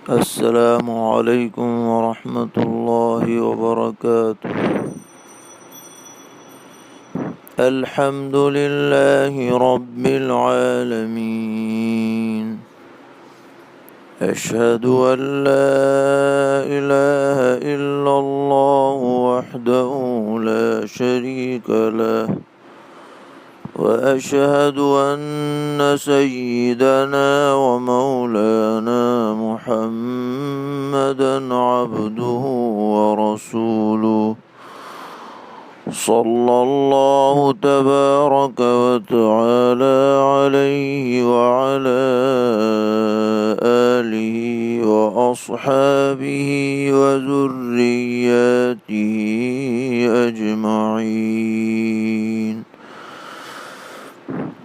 السلام علیکم ورحمۃ اللہ وبرکاتہ۔ الحمد للہ رب العالمین، اشہد ان لا الہ الا اللہ وحدہ لا شریک لہ، وأشهد أن سيدنا ومولانا محمدا عبده ورسوله، صلى الله تبارك وتعالى عليه وعلى آله وأصحابه وذرياته أجمعين.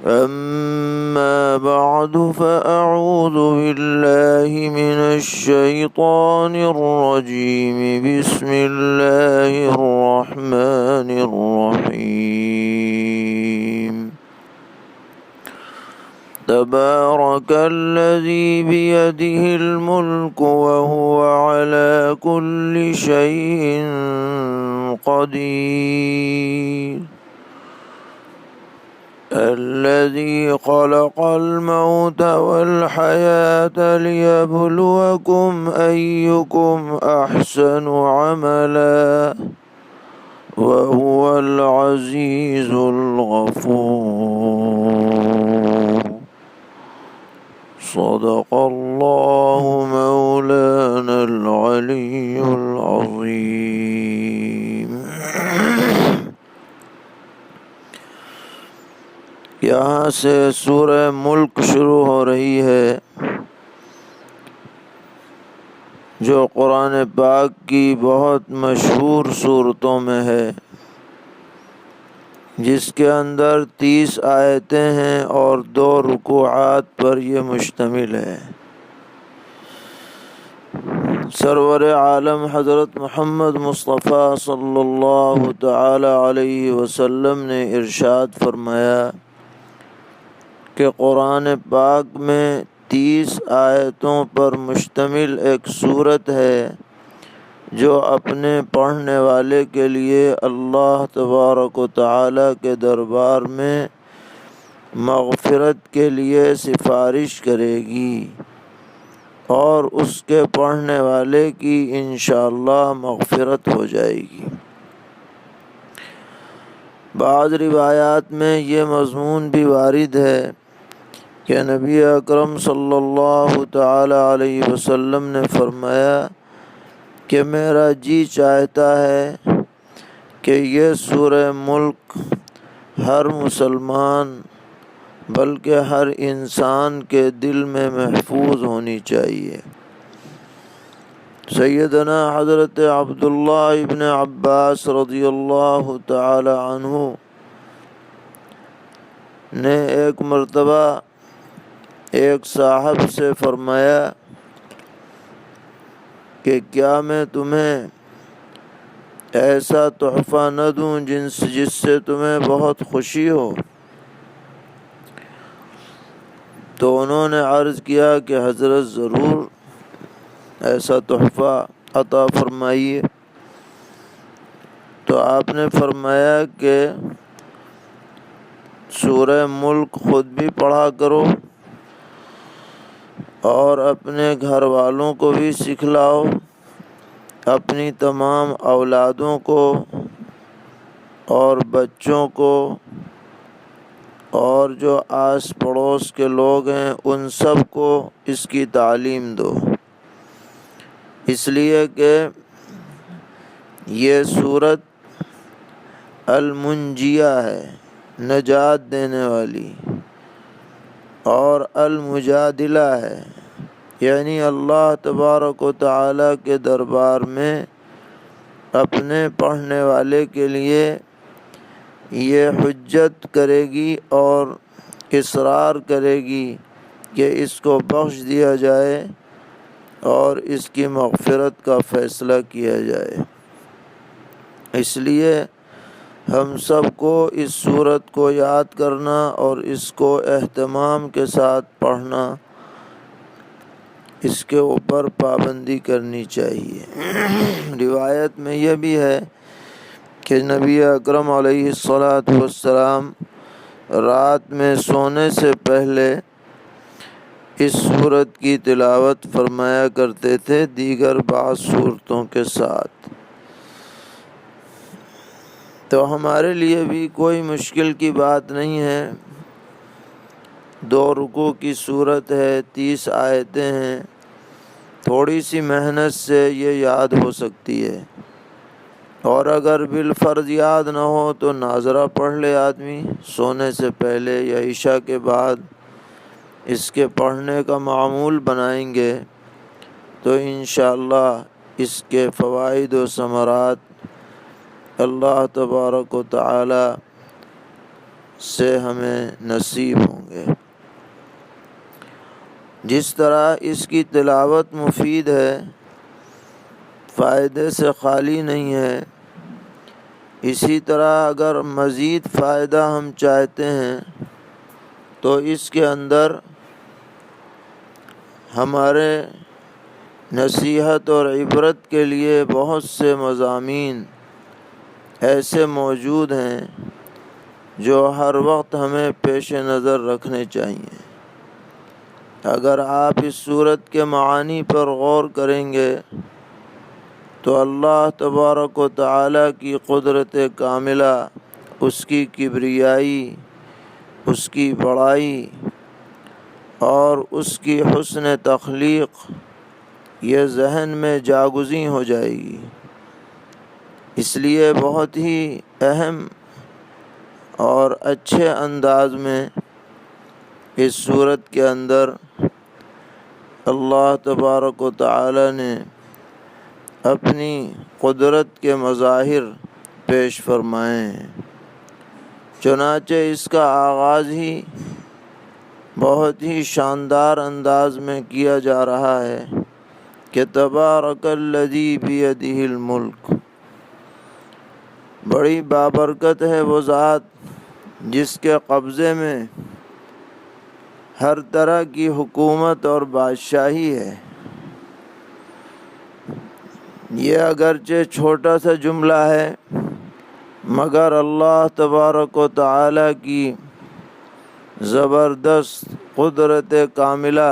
أما بعد، فأعوذ بالله من الشيطان الرجيم. بسم الله الرحمن الرحيم. تبارك الذي بيده الملك وهو على كل شيء قدير. الذي خلق الموت والحياة ليبلوكم أيكم أحسن عملا وهو العزيز الغفور. صدق الله مولانا العلي العظيم. یہاں سے سورہ ملک شروع ہو رہی ہے، جو قرآن پاک کی بہت مشہور سورتوں میں ہے، جس کے اندر 30 آیتیں ہیں اور 2 رکوعات پر یہ مشتمل ہے۔ سرور عالم حضرت محمد مصطفیٰ صلی اللہ تعالی علیہ وسلم نے ارشاد فرمایا کہ قرآن پاک میں 30 آیتوں پر مشتمل ایک سورت ہے، جو اپنے پڑھنے والے کے لیے اللہ تبارک و تعالی کے دربار میں مغفرت کے لیے سفارش کرے گی، اور اس کے پڑھنے والے کی انشاءاللہ مغفرت ہو جائے گی۔ بعض روایات میں یہ مضمون بھی وارد ہے کہ نبی اکرم صلی اللہ تعالی علیہ وسلم نے فرمایا کہ میرا جی چاہتا ہے کہ یہ سورہ ملک ہر مسلمان بلکہ ہر انسان کے دل میں محفوظ ہونی چاہیے۔ سیدنا حضرت عبداللہ ابن عباس رضی اللہ تعالی عنہ نے ایک مرتبہ ایک صاحب سے فرمایا کہ کیا میں تمہیں ایسا تحفہ نہ دوں جس سے تمہیں بہت خوشی ہو؟ تو انہوں نے عرض کیا کہ حضرت ضرور ایسا تحفہ عطا فرمائیے۔ تو آپ نے فرمایا کہ سورہ ملک خود بھی پڑھا کرو اور اپنے گھر والوں کو بھی سکھلاؤ، اپنی تمام اولادوں کو اور بچوں کو اور جو آس پڑوس کے لوگ ہیں ان سب کو اس کی تعلیم دو، اس لیے کہ یہ سورت المنجیہ ہے، نجات دینے والی، اور المجادلہ ہے، یعنی اللہ تبارک و تعالی کے دربار میں اپنے پڑھنے والے کے لیے یہ حجت کرے گی اور اصرار کرے گی کہ اس کو بخش دیا جائے اور اس کی مغفرت کا فیصلہ کیا جائے۔ اس لیے ہم سب کو اس سورت کو یاد کرنا اور اس کو اہتمام کے ساتھ پڑھنا اس کے اوپر پابندی کرنی چاہیے۔ روایت میں یہ بھی ہے کہ نبی اکرم علیہ الصلاۃ والسلام رات میں سونے سے پہلے اس سورت کی تلاوت فرمایا کرتے تھے دیگر بعض سورتوں کے ساتھ۔ تو ہمارے لیے بھی کوئی مشکل کی بات نہیں ہے، 2 رکوع کی سورت ہے، 30 آیتیں ہیں، تھوڑی سی محنت سے یہ یاد ہو سکتی ہے، اور اگر بالفرض یاد نہ ہو تو ناظرہ پڑھ لے آدمی سونے سے پہلے یا عشاء کے بعد، اس کے پڑھنے کا معمول بنائیں گے تو انشاءاللہ اس کے فوائد و ثمرات اللہ تبارک و تعالی سے ہمیں نصیب ہوں گے۔ جس طرح اس کی تلاوت مفید ہے، فائدے سے خالی نہیں ہے، اسی طرح اگر مزید فائدہ ہم چاہتے ہیں تو اس کے اندر ہمارے نصیحت اور عبرت کے لیے بہت سے مضامین ایسے موجود ہیں جو ہر وقت ہمیں پیش نظر رکھنے چاہیے۔ اگر آپ اس سورت کے معانی پر غور کریں گے تو اللہ تبارک و تعالی کی قدرت کاملہ، اس کی کبریائی، اس کی بڑائی اور اس کی حسن تخلیق یہ ذہن میں جاگزیں ہو جائے گی۔ اس لیے بہت ہی اہم اور اچھے انداز میں اس سورت کے اندر اللہ تبارک و تعالی نے اپنی قدرت کے مظاہر پیش فرمائے ہیں۔ چنانچہ اس کا آغاز ہی بہت ہی شاندار انداز میں کیا جا رہا ہے کہ تبارک الذی بیدہ الملک، بڑی بابرکت ہے وہ ذات جس کے قبضے میں ہر طرح کی حکومت اور بادشاہی ہے۔ یہ اگرچہ چھوٹا سا جملہ ہے مگر اللہ تبارک و تعالی کی زبردست قدرت کاملہ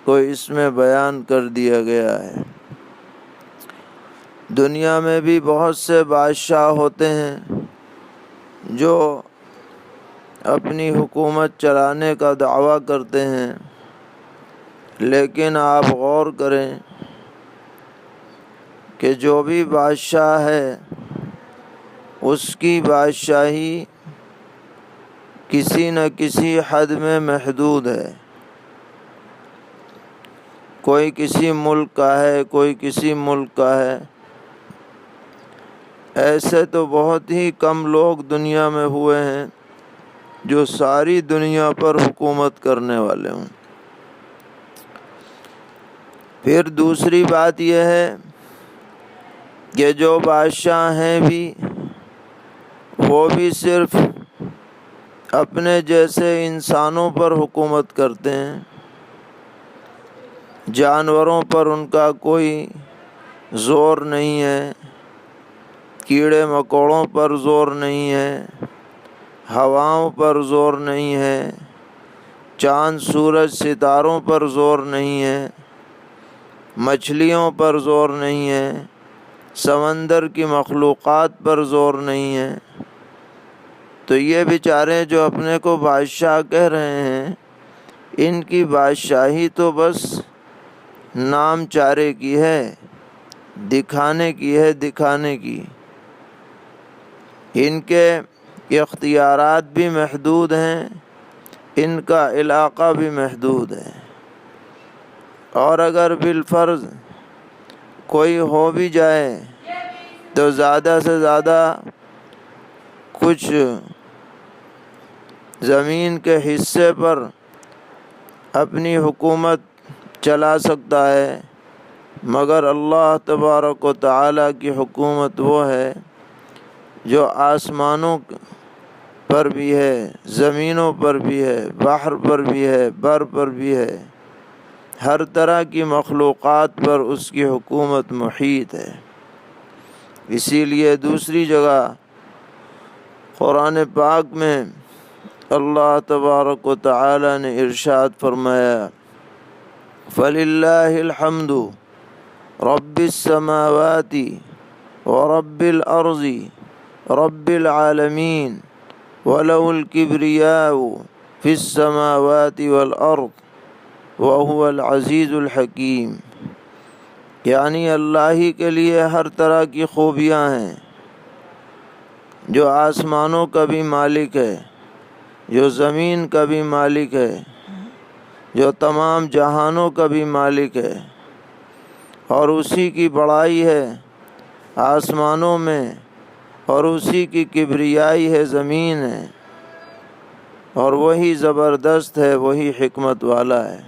کو اس میں بیان کر دیا گیا ہے۔ دنیا میں بھی بہت سے بادشاہ ہوتے ہیں جو اپنی حکومت چلانے کا دعویٰ کرتے ہیں، لیکن آپ غور کریں کہ جو بھی بادشاہ ہے اس کی بادشاہی کسی نہ کسی حد میں محدود ہے۔ کوئی کسی ملک کا ہے، کوئی کسی ملک کا ہے۔ ایسے تو بہت ہی کم لوگ دنیا میں ہوئے ہیں جو ساری دنیا پر حکومت کرنے والے ہوں۔ پھر دوسری بات یہ ہے کہ جو بادشاہ ہیں بھی وہ بھی صرف اپنے جیسے انسانوں پر حکومت کرتے ہیں، جانوروں پر ان کا کوئی زور نہیں ہے، کیڑے مکوڑوں پر زور نہیں ہے، ہواؤں پر زور نہیں ہے، چاند سورج ستاروں پر زور نہیں ہے، مچھلیوں پر زور نہیں ہے، سمندر کی مخلوقات پر زور نہیں ہے۔ تو یہ بیچارے جو اپنے کو بادشاہ کہہ رہے ہیں، ان کی بادشاہی تو بس نام چارے کی ہے، دکھانے کی ہے، دکھانے کی۔ ان کے اختیارات بھی محدود ہیں، ان کا علاقہ بھی محدود ہے، اور اگر بالفرض کوئی ہو بھی جائے تو زیادہ سے زیادہ کچھ زمین کے حصے پر اپنی حکومت چلا سکتا ہے، مگر اللہ تبارک و تعالی کی حکومت وہ ہے جو آسمانوں پر بھی ہے، زمینوں پر بھی ہے، بحر پر بھی ہے، بر پر بھی ہے، ہر طرح کی مخلوقات پر اس کی حکومت محیط ہے۔ اسی لیے دوسری جگہ قرآن پاک میں اللہ تبارک و تعالی نے ارشاد فرمایا فَلِلَّهِ الْحَمْدُ رَبِّ السَّمَاوَاتِ وَرَبِّ الْأَرْضِ رَبِّ الْعَالَمِينَ وَلَهُ الْكِبْرِيَاءُ فِي السَّمَاوَاتِ وَالْأَرْضِ وَهُوَ الْعَزِيزُ الْحَكِيمُ، یعنی اللہ ہی کے لیے ہر طرح کی خوبیاں ہیں، جو آسمانوں کا بھی مالک ہے، جو زمین کا بھی مالک ہے، جو تمام جہانوں کا بھی مالک ہے، اور اسی کی بڑائی ہے آسمانوں میں اور اسی کی کبریائی ہے زمین ہے، اور وہی زبردست ہے، وہی حکمت والا ہے۔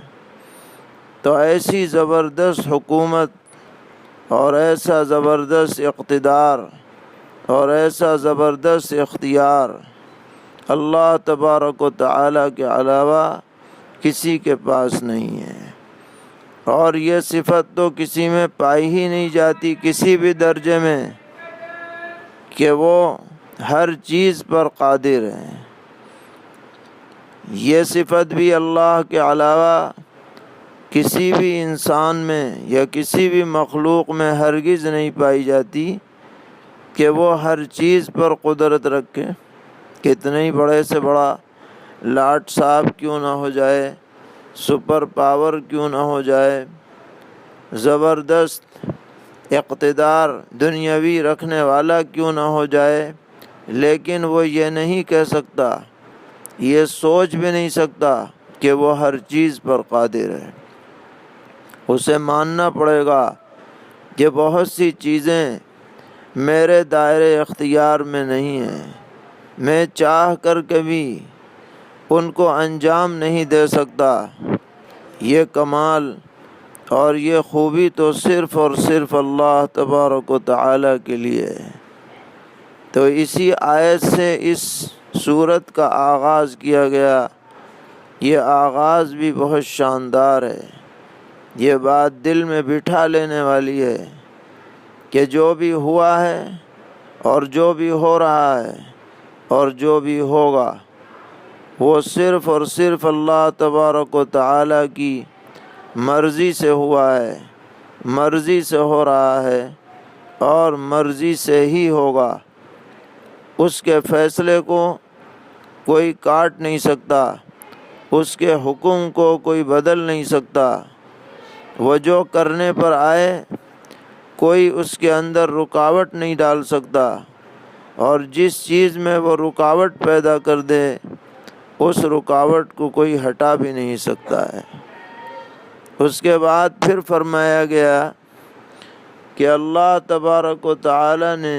تو ایسی زبردست حکومت اور ایسا زبردست اقتدار اور ایسا زبردست اختیار اللہ تبارک و تعالی کے علاوہ کسی کے پاس نہیں ہے، اور یہ صفت تو کسی میں پائی ہی نہیں جاتی کسی بھی درجے میں کہ وہ ہر چیز پر قادر ہے۔ یہ صفت بھی اللہ کے علاوہ کسی بھی انسان میں یا کسی بھی مخلوق میں ہرگز نہیں پائی جاتی کہ وہ ہر چیز پر قدرت رکھے، کتنے ہی بڑے سے بڑا لاٹ صاحب کیوں نہ ہو جائے، سپر پاور کیوں نہ ہو جائے، زبردست اقتدار دنیاوی رکھنے والا کیوں نہ ہو جائے، لیکن وہ یہ نہیں کہہ سکتا، یہ سوچ بھی نہیں سکتا کہ وہ ہر چیز پر قادر ہے۔ اسے ماننا پڑے گا کہ بہت سی چیزیں میرے دائرے اختیار میں نہیں ہیں، میں چاہ کر کے بھی ان کو انجام نہیں دے سکتا۔ یہ کمال اور یہ خوبی تو صرف اور صرف اللہ تبارک و تعالی کے لیے ہے۔ تو اسی آیت سے اس سورت کا آغاز کیا گیا۔ یہ آغاز بھی بہت شاندار ہے، یہ بات دل میں بٹھا لینے والی ہے کہ جو بھی ہوا ہے اور جو بھی ہو رہا ہے اور جو بھی ہوگا وہ صرف اور صرف اللہ تبارک و تعالی کی مرضی سے ہوا ہے، مرضی سے ہو رہا ہے اور مرضی سے ہی ہوگا۔ اس کے فیصلے کو کوئی کاٹ نہیں سکتا، اس کے حکم کو کوئی بدل نہیں سکتا۔ وہ جو کرنے پر آئے کوئی اس کے اندر رکاوٹ نہیں ڈال سکتا، اور جس چیز میں وہ رکاوٹ پیدا کر دے اس رکاوٹ کو کوئی ہٹا بھی نہیں سکتا ہے۔ اس کے بعد پھر فرمایا گیا کہ اللہ تبارک و تعالی نے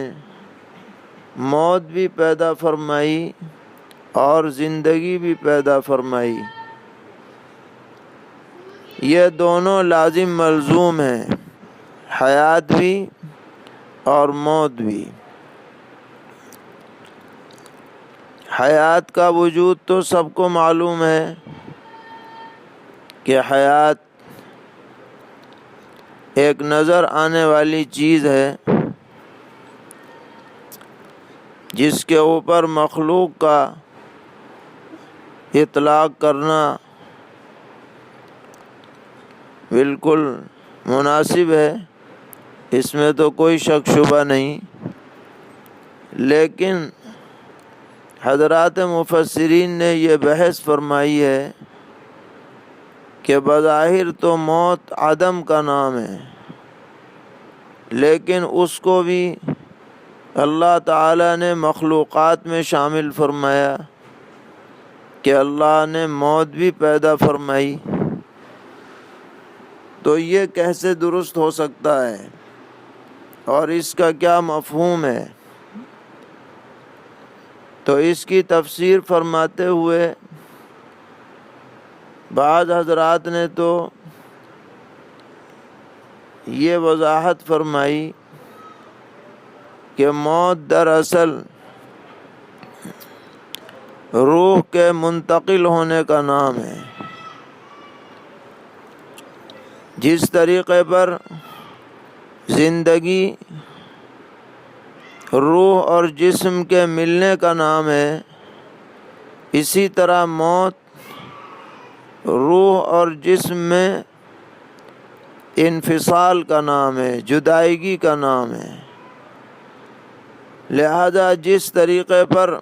موت بھی پیدا فرمائی اور زندگی بھی پیدا فرمائی، یہ دونوں لازم ملزوم ہیں، حیات بھی اور موت بھی۔ حیات کا وجود تو سب کو معلوم ہے کہ حیات ایک نظر آنے والی چیز ہے جس کے اوپر مخلوق کا اطلاق کرنا بالکل مناسب ہے، اس میں تو کوئی شک شبہ نہیں۔ لیکن حضرات مفسرین نے یہ بحث فرمائی ہے کہ بظاہر تو موت عدم کا نام ہے، لیکن اس کو بھی اللہ تعالیٰ نے مخلوقات میں شامل فرمایا کہ اللہ نے موت بھی پیدا فرمائی۔ تو یہ کیسے درست ہو سکتا ہے اور اس کا کیا مفہوم ہے؟ تو اس کی تفسیر فرماتے ہوئے بعض حضرات نے تو یہ وضاحت فرمائی کہ موت دراصل روح کے منتقل ہونے کا نام ہے۔ جس طریقے پر زندگی روح اور جسم کے ملنے کا نام ہے، اسی طرح موت روح اور جسم میں انفصال کا نام ہے، جدائیگی کا نام ہے۔ لہذا جس طریقے پر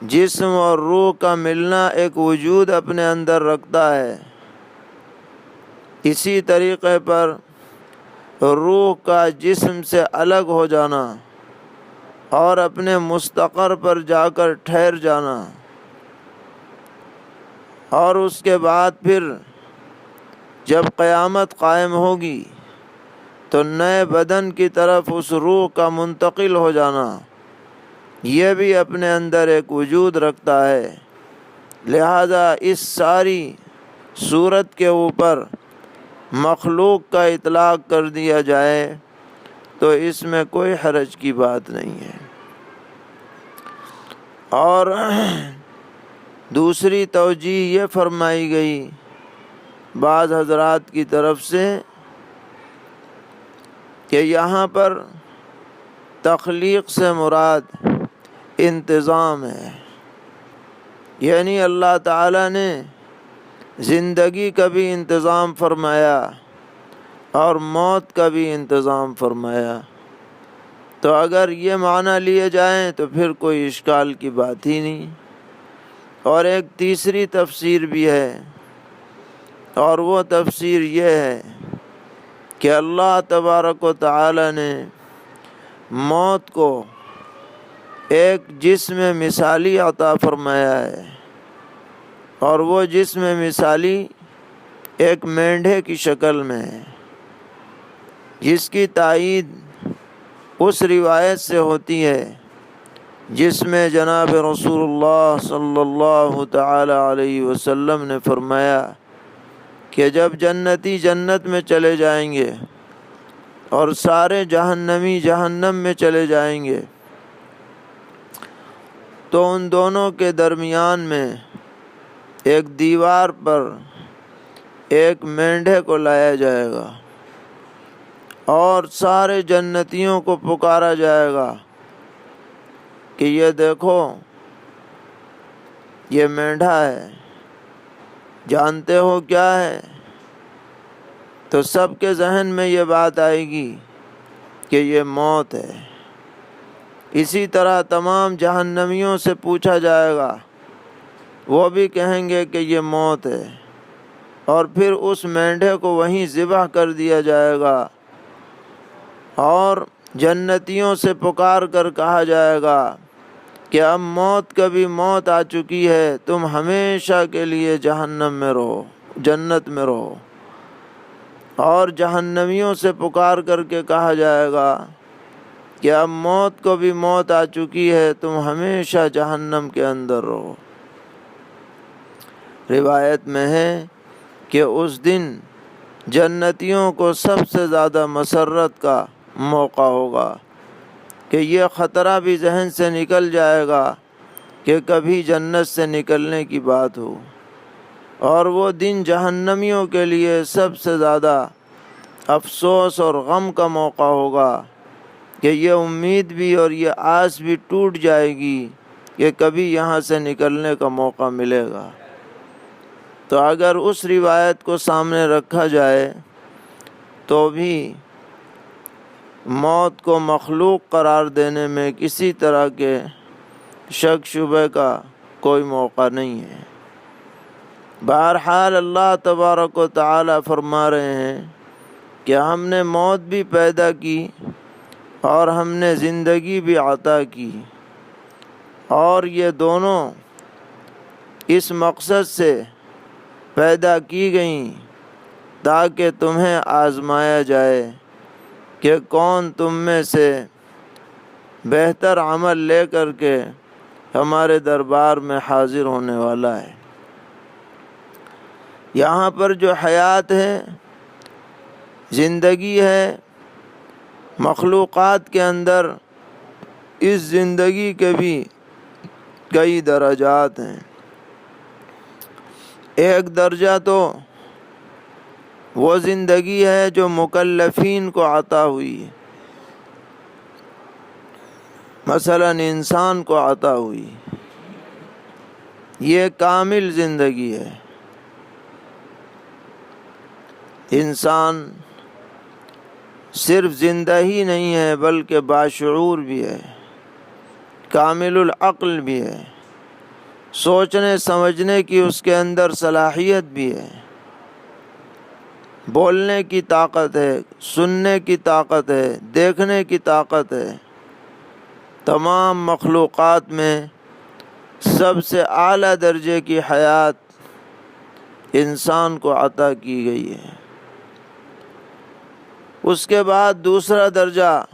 جسم اور روح کا ملنا ایک وجود اپنے اندر رکھتا ہے، اسی طریقے پر روح کا جسم سے الگ ہو جانا اور اپنے مستقر پر جا کر ٹھہر جانا، اور اس کے بعد پھر جب قیامت قائم ہوگی تو نئے بدن کی طرف اس روح کا منتقل ہو جانا، یہ بھی اپنے اندر ایک وجود رکھتا ہے۔ لہذا اس ساری صورت کے اوپر مخلوق کا اطلاق کر دیا جائے تو اس میں کوئی حرج کی بات نہیں ہے۔ اور دوسری توجیہ یہ فرمائی گئی بعض حضرات کی طرف سے کہ یہاں پر تخلیق سے مراد انتظام ہے، یعنی اللہ تعالیٰ نے زندگی کا بھی انتظام فرمایا اور موت کا بھی انتظام فرمایا۔ تو اگر یہ معنی لیے جائیں تو پھر کوئی اشکال کی بات ہی نہیں۔ اور ایک تیسری تفسیر بھی ہے، اور وہ تفسیر یہ ہے کہ اللہ تبارک و تعالی نے موت کو ایک جسم مثالی عطا فرمایا ہے، اور وہ جسم مثالی ایک مینڈھے کی شکل میں ہے، جس کی تائید اس روایت سے ہوتی ہے جس میں جناب رسول اللہ صلی اللہ تعالی علیہ وسلم نے فرمایا کہ جب جنتی جنت میں چلے جائیں گے اور سارے جہنمی جہنم میں چلے جائیں گے تو ان دونوں کے درمیان میں ایک دیوار پر ایک مینڈھے کو لایا جائے گا اور سارے جنتیوں کو پکارا جائے گا کہ یہ دیکھو یہ مینڈھا ہے، جانتے ہو کیا ہے؟ تو سب کے ذہن میں یہ بات آئے گی کہ یہ موت ہے۔ اسی طرح تمام جہنمیوں سے پوچھا جائے گا، وہ بھی کہیں گے کہ یہ موت ہے، اور پھر اس مینڈھے کو وہیں ذبح کر دیا جائے گا، اور جنتیوں سے پکار کر کہا جائے گا کہ اب موت کبھی موت آ چکی ہے، تم ہمیشہ کے لیے جہنم میں رہو، جنت میں رہو۔ اور جہنمیوں سے پکار کر کے کہا جائے گا کہ اب موت کو بھی موت آ چکی ہے، تم ہمیشہ جہنم کے اندر رہو۔ روایت میں ہے کہ اس دن جنتیوں کو سب سے زیادہ مسرت کا موقع ہوگا کہ یہ خطرہ بھی ذہن سے نکل جائے گا کہ کبھی جنت سے نکلنے کی بات ہو، اور وہ دن جہنمیوں کے لیے سب سے زیادہ افسوس اور غم کا موقع ہوگا کہ یہ امید بھی اور یہ آس بھی ٹوٹ جائے گی کہ کبھی یہاں سے نکلنے کا موقع ملے گا۔ تو اگر اس روایت کو سامنے رکھا جائے تو بھی موت کو مخلوق قرار دینے میں کسی طرح کے شک شبہ کا کوئی موقع نہیں ہے۔ بہرحال اللہ تبارک و تعالی فرما رہے ہیں کہ ہم نے موت بھی پیدا کی اور ہم نے زندگی بھی عطا کی، اور یہ دونوں اس مقصد سے پیدا کی گئیں تاکہ تمہیں آزمایا جائے کہ کون تم میں سے بہتر عمل لے کر کے ہمارے دربار میں حاضر ہونے والا ہے۔ یہاں پر جو حیات ہے، زندگی ہے، مخلوقات کے اندر اس زندگی کے بھی کئی درجات ہیں۔ ایک درجہ تو وہ زندگی ہے جو مکلفین کو عطا ہوئی ہے، مثلا انسان کو عطا ہوئی، یہ کامل زندگی ہے۔ انسان صرف زندہ ہی نہیں ہے بلکہ باشعور بھی ہے، کامل العقل بھی ہے، سوچنے سمجھنے کی اس کے اندر صلاحیت بھی ہے، بولنے کی طاقت ہے، سننے کی طاقت ہے، دیکھنے کی طاقت ہے۔ تمام مخلوقات میں سب سے اعلیٰ درجے کی حیات انسان کو عطا کی گئی ہے۔ اس کے بعد دوسرا درجہ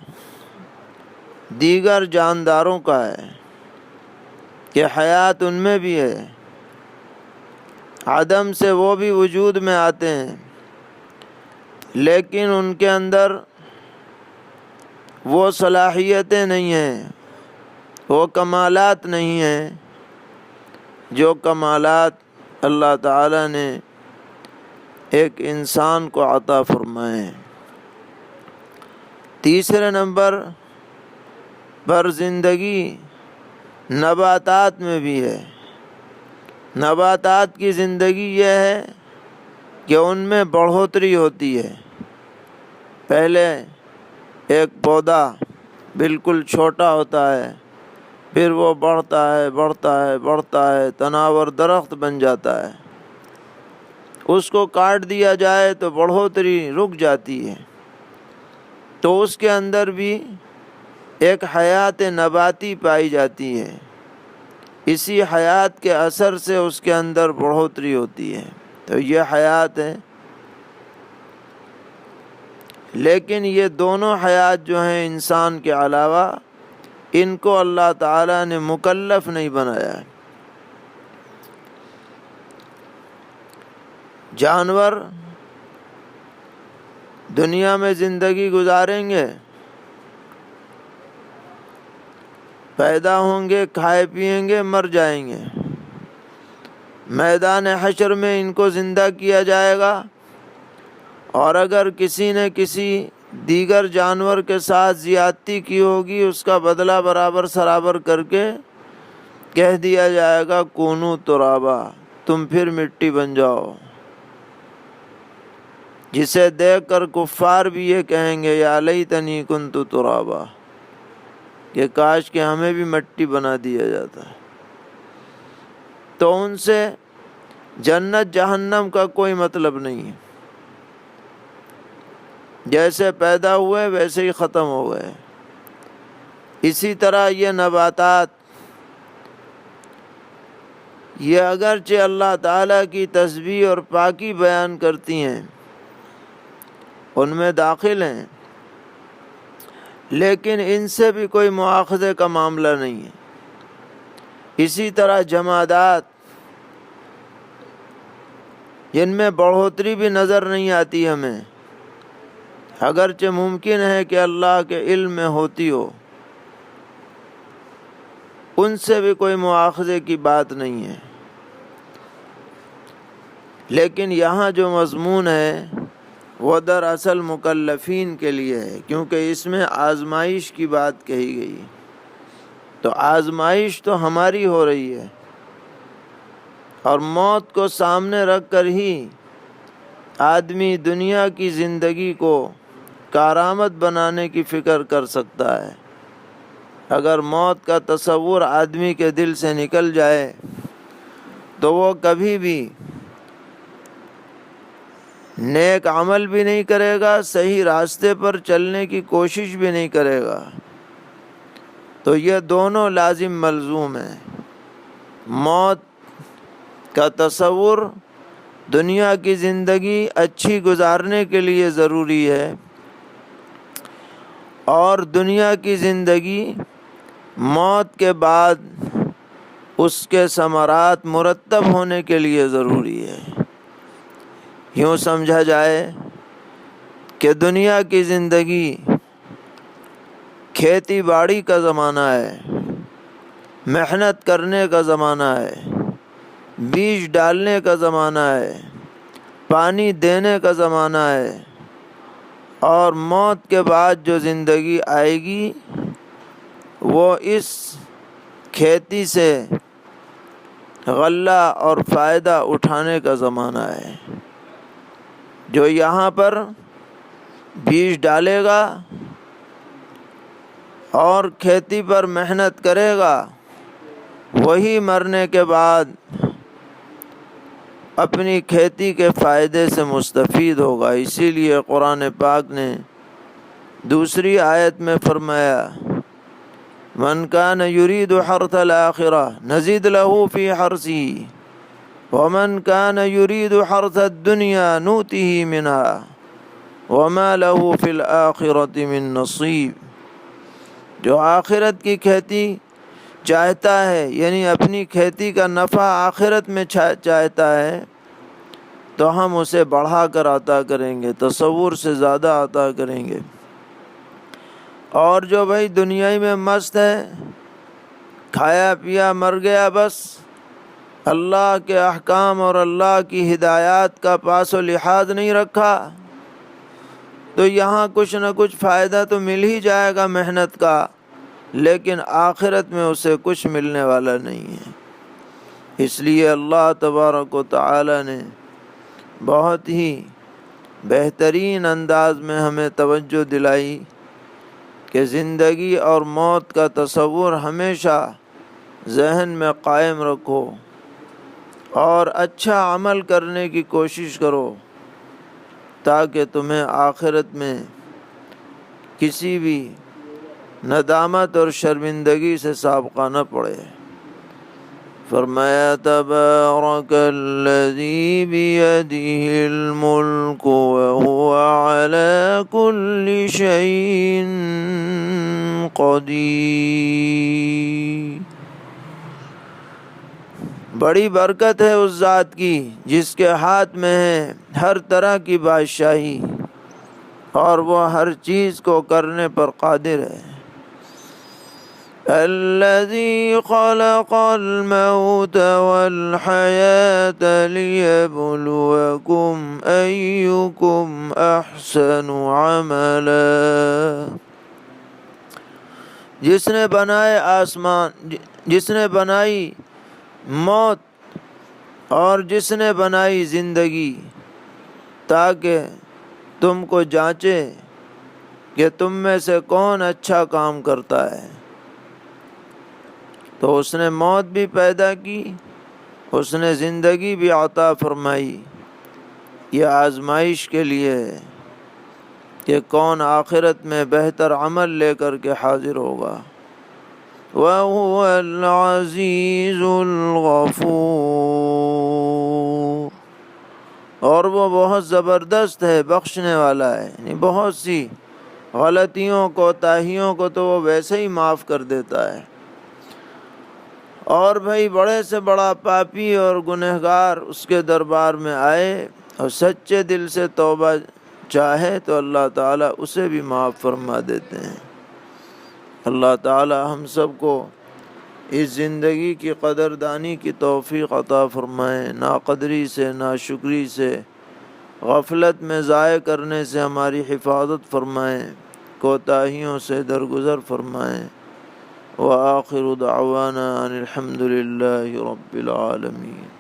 دیگر جانداروں کا ہے کہ حیات ان میں بھی ہے، عدم سے وہ بھی وجود میں آتے ہیں، لیکن ان کے اندر وہ صلاحیتیں نہیں ہیں، وہ کمالات نہیں ہیں جو کمالات اللہ تعالیٰ نے ایک انسان کو عطا فرمائے ہیں۔ تیسرے نمبر پر زندگی نباتات میں بھی ہے۔ نباتات کی زندگی یہ ہے کہ ان میں بڑھوتری ہوتی ہے۔ پہلے ایک پودا بالکل چھوٹا ہوتا ہے، پھر وہ بڑھتا ہے بڑھتا ہے بڑھتا ہے، تناور درخت بن جاتا ہے۔ اس کو کاٹ دیا جائے تو بڑھوتری رک جاتی ہے۔ تو اس کے اندر بھی ایک حیات نباتی پائی جاتی ہے، اسی حیات کے اثر سے اس کے اندر بڑھوتری ہوتی ہے، تو یہ حیات ہے۔ لیکن یہ دونوں حیات جو ہیں انسان کے علاوہ، ان کو اللہ تعالیٰ نے مکلف نہیں بنایا ہے۔ جانور دنیا میں زندگی گزاریں گے، پیدا ہوں گے، کھائے پیئیں گے، مر جائیں گے۔ میدان حشر میں ان کو زندہ کیا جائے گا، اور اگر کسی نے کسی دیگر جانور کے ساتھ زیادتی کی ہوگی، اس کا بدلہ برابر سرابر کر کے کہہ دیا جائے گا کونو ترابا، تم پھر مٹی بن جاؤ، جسے دیکھ کر کفار بھی یہ کہیں گے یا لیتنی کنت ترابا، کہ کاش کہ ہمیں بھی مٹی بنا دیا جاتا۔ تو ان سے جنت جہنم کا کوئی مطلب نہیں ہے، جیسے پیدا ہوئے ویسے ہی ختم ہو گئے۔ اسی طرح یہ نباتات، یہ اگرچہ اللہ تعالیٰ کی تسبیح اور پاکی بیان کرتی ہیں، ان میں داخل ہیں، لیکن ان سے بھی کوئی مواخذے کا معاملہ نہیں ہے۔ اسی طرح جمادات، جن میں بڑھوتری بھی نظر نہیں آتی ہمیں، اگرچہ ممکن ہے کہ اللہ کے علم میں ہوتی ہو، ان سے بھی کوئی مواخذے کی بات نہیں ہے۔ لیکن یہاں جو مضمون ہے وہ دراصل مکلفین کے لیے ہے، کیونکہ اس میں آزمائش کی بات کہی گئی، تو آزمائش تو ہماری ہو رہی ہے، اور موت کو سامنے رکھ کر ہی آدمی دنیا کی زندگی کو کارآمد بنانے کی فکر کر سکتا ہے۔ اگر موت کا تصور آدمی کے دل سے نکل جائے تو وہ کبھی بھی نیک عمل بھی نہیں کرے گا، صحیح راستے پر چلنے کی کوشش بھی نہیں کرے گا۔ تو یہ دونوں لازم ملزوم ہیں۔ موت کا تصور دنیا کی زندگی اچھی گزارنے کے لیے ضروری ہے، اور دنیا کی زندگی موت کے بعد اس کے ثمرات مرتب ہونے کے لیے ضروری ہے۔ یوں سمجھا جائے کہ دنیا کی زندگی کھیتی باڑی کا زمانہ ہے، محنت کرنے کا زمانہ ہے، بیج ڈالنے کا زمانہ ہے، پانی دینے کا زمانہ ہے، اور موت کے بعد جو زندگی آئے گی وہ اس کھیتی سے غلہ اور فائدہ اٹھانے کا زمانہ ہے۔ جو یہاں پر بیج ڈالے گا اور کھیتی پر محنت کرے گا، وہی مرنے کے بعد اپنی کھیتی کے فائدے سے مستفید ہوگا۔ اسی لیے قرآن پاک نے دوسری آیت میں فرمایا، من کان یرید حرث الآخرہ نزد له فی حرثہ ومن کان یرید حرث الدنیا نؤتہ منہا وما له فی الآخرۃ من نصیب۔ جو آخرت کی کھیتی چاہتا ہے، یعنی اپنی کھیتی کا نفع آخرت میں چاہتا ہے، تو ہم اسے بڑھا کر عطا کریں گے، تصور سے زیادہ عطا کریں گے۔ اور جو بھائی دنیا میں مست ہے، کھایا پیا مر گیا، بس اللہ کے احکام اور اللہ کی ہدایات کا پاس و لحاظ نہیں رکھا، تو یہاں کچھ نہ کچھ فائدہ تو مل ہی جائے گا محنت کا، لیکن آخرت میں اسے کچھ ملنے والا نہیں ہے۔ اس لیے اللہ تبارک و تعالی نے بہت ہی بہترین انداز میں ہمیں توجہ دلائی کہ زندگی اور موت کا تصور ہمیشہ ذہن میں قائم رکھو اور اچھا عمل کرنے کی کوشش کرو، تاکہ تمہیں آخرت میں کسی بھی ندامت اور شرمندگی سے سابقہ نہ پڑے۔ فرمایا تبارک الذی بیدہ الملک وہو علی کل شیء قدیر۔ بڑی برکت ہے اس ذات کی جس کے ہاتھ میں ہے ہر طرح کی بادشاہی، اور وہ ہر چیز کو کرنے پر قادر ہے۔ الذی خلق الموت والحیاة لیبلوکم ایکم احسن عملا۔ جس نے بنائے آسمان، جس نے بنائی موت، اور جس نے بنائی زندگی، تاکہ تم کو جانچے کہ تم میں سے کون اچھا کام کرتا ہے۔ تو اس نے موت بھی پیدا کی، اس نے زندگی بھی عطا فرمائی، یہ آزمائش کے لیے ہے کہ کون آخرت میں بہتر عمل لے کر کے حاضر ہوگا۔ وَهُوَ الْعَزِيزُ الْغَفُورُ، اور وہ بہت زبردست ہے، بخشنے والا ہے، یعنی بہت سی غلطیوں کوتاہیوں کو تو وہ ویسے ہی معاف کر دیتا ہے۔ اور بھائی بڑے سے بڑا پاپی اور گنہگار اس کے دربار میں آئے اور سچے دل سے توبہ چاہے تو اللہ تعالیٰ اسے بھی معاف فرما دیتے ہیں۔ اللہ تعالیٰ ہم سب کو اس زندگی کی قدردانی کی توفیق عطا فرمائے، ناقدری سے، ناشکری سے، غفلت میں ضائع کرنے سے ہماری حفاظت فرمائیں، کوتاہیوں سے درگزر فرمائیں۔ وآخر دعوانا ان الحمد للہ رب العالمین۔